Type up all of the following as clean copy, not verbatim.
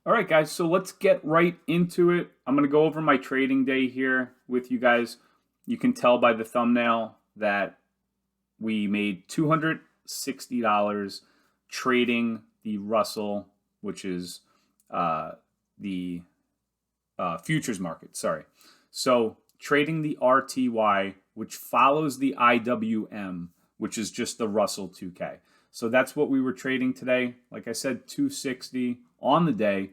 All right, guys, so let's get right into it. I'm going to go over my trading day here with you guys. You can tell by the thumbnail that we made $260 trading the Russell, which is the futures market. Sorry. So trading the RTY, which follows the IWM, which is just the Russell 2K. So that's what we were trading today. Like I said, 260 on the day,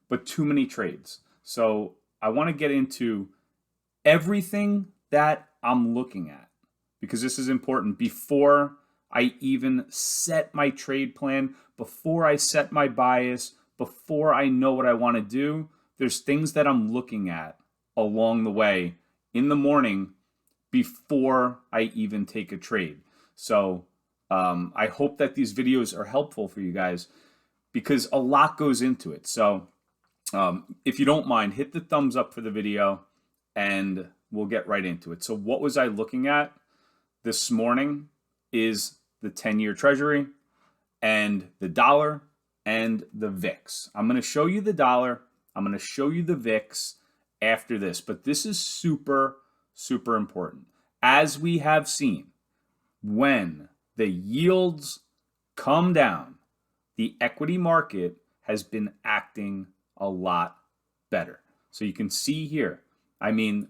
but too many trades. So I want to get into everything that I'm looking at because this is important before I even set my trade plan, before I set my bias, before I know what I want to do. There's things that I'm looking at along the way in the morning before I even take a trade. So I hope that these videos are helpful for you guys because a lot goes into it. So if you don't mind, hit the thumbs up for the video and we'll get right into it. So what was I looking at this morning is the 10-year treasury and the dollar and the VIX. I'm going to show you the dollar. I'm going to show you the VIX after this, but this is super, super important. As we have seen, when the yields come down, the equity market has been acting a lot better. So you can see here, I mean,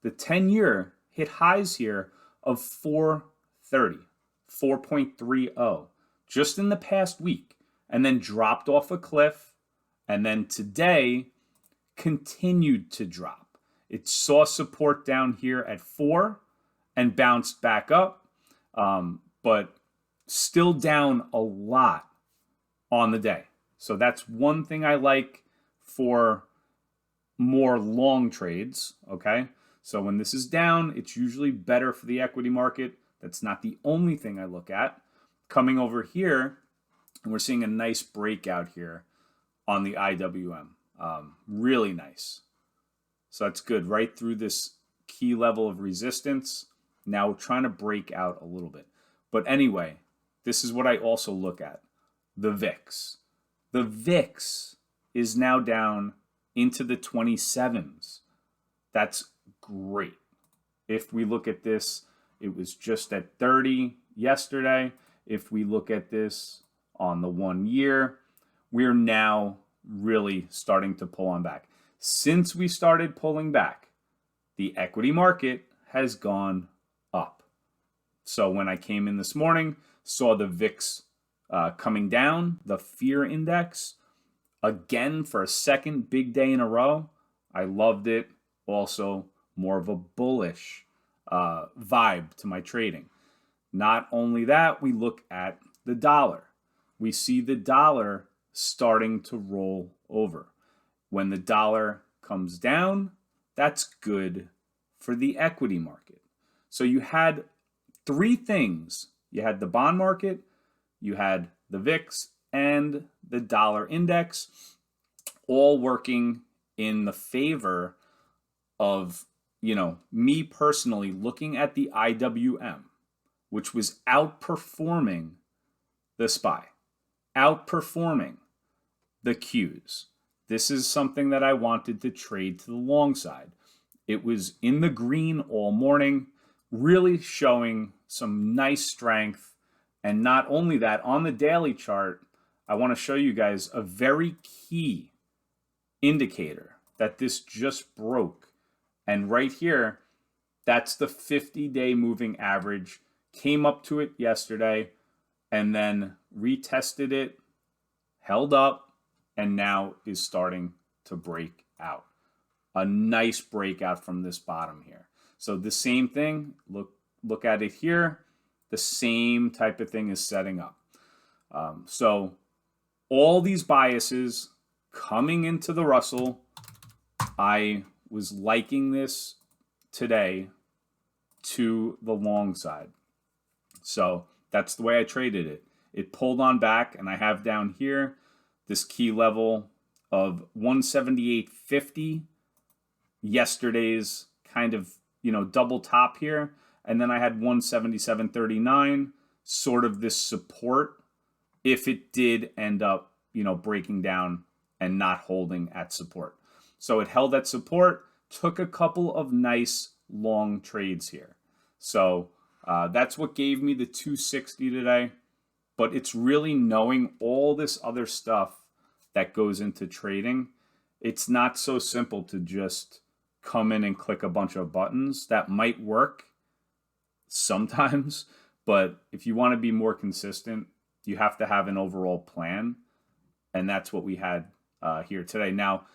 the 10-year hit highs here of 430, 4.30 just in the past week, and then dropped off a cliff, and then today continued to drop. It saw support down here at 4 and bounced back up, but still down a lot on the day. So that's one thing I like for more long trades, okay? So when this is down, it's usually better for the equity market. That's not the only thing I look at. Coming over here, and we're seeing a nice breakout here on the IWM. Really nice. So that's good. Right through this key level of resistance. Now we're trying to break out a little bit. But anyway, this is what I also look at. The VIX. The VIX is now down into the 27s. That's great. If we look at this, it was just at 30 yesterday. If we look at this on the 1 year, we're now really starting to pull on back. Since we started pulling back, the equity market has gone up. So when I came in this morning, saw the VIX coming down, the fear index, again for a second big day in a row. I loved it. Also, more of a bullish vibe to my trading. Not only that, we look at the dollar. We see the dollar starting to roll over. When the dollar comes down, that's good for the equity market. So you had three things. You had the bond market, you had the VIX, and the dollar index, all working in the favor of, me personally looking at the IWM, which was outperforming the SPY, outperforming the Qs. This is something that I wanted to trade to the long side. It was in the green all morning, really showing some nice strength. And not only that, on the daily chart, I want to show you guys a very key indicator that this just broke. And right here, that's the 50-day moving average. Came up to it yesterday and then retested it, held up, and now is starting to break out. A nice breakout from this bottom here. So the same thing, look at it here. The same type of thing is setting up. So all these biases coming into the Russell, I was liking this today to the long side. So that's the way I traded it. It pulled on back, and I have down here this key level of 178.50. Yesterday's kind of, double top here. And then I had 177.39, sort of this support if it did end up, breaking down and not holding at support. So it held at support, took a couple of nice long trades here. So that's what gave me the 260 today. But it's really knowing all this other stuff that goes into trading. It's not so simple to just come in and click a bunch of buttons. That might work sometimes, but if you want to be more consistent, you have to have an overall plan. And that's what we had here today. Now,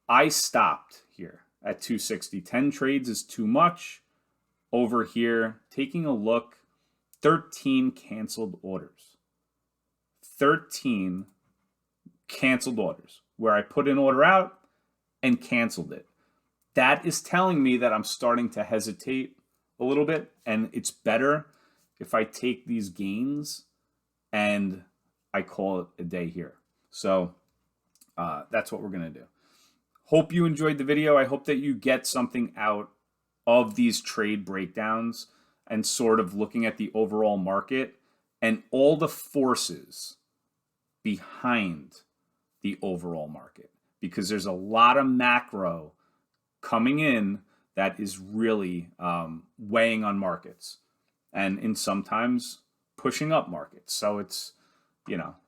I stopped here at 260. 10 trades is too much. Over here, taking a look, 13 canceled orders. 13 canceled orders where I put an order out and canceled it. That is telling me that I'm starting to hesitate a little bit, and it's better if I take these gains and I call it a day here. So that's what we're going to do. Hope you enjoyed the video. I hope that you get something out of these trade breakdowns and sort of looking at the overall market and all the forces behind the overall market, because there's a lot of macro coming in that is really weighing on markets and in sometimes pushing up markets. So it's,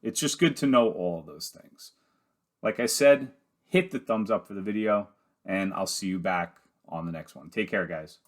it's just good to know all of those things. Like I said, hit the thumbs up for the video, and I'll see you back on the next one. Take care, guys.